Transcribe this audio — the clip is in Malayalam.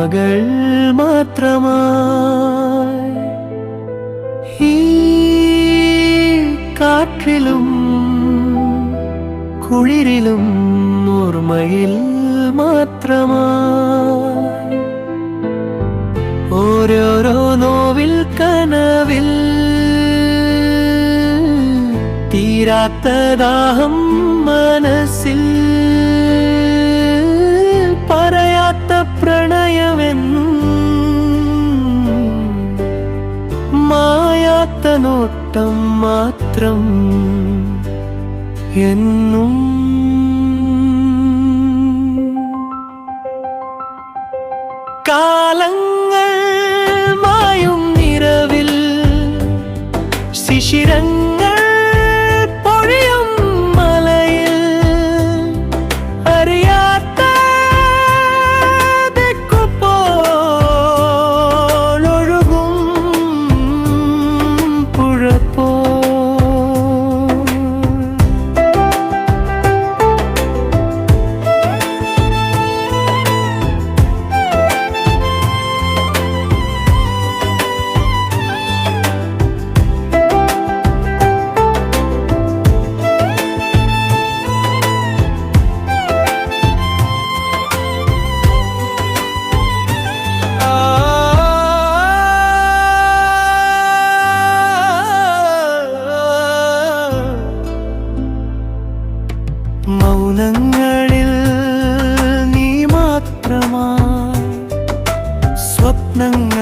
ഓർമ്മകൾ മാത്രമായി ഈ കാറ്റിലും കുളിരിലും ഓർമ്മയിൽ മാത്രമായി ഓരോരോ നോവിൽ കനവിൽ തീരാത്ത ദാഹം മനസ്സിൽ പറയാത്ത പ്രണയമെന്നും മായാത്ത നോട്ടം മാത്രം എന്നും കാലങ്ങൾ മായും നിറവിൽ ശിശിരങ്ങൾ പൊഴിയും മലയിൽ അറിയാത്ത ദിക്കുപോലൊഴുകും പുഴ പോ മൗനങ്ങളിൽ നീ മാത്രമായി സ്വപ്നങ്ങൾ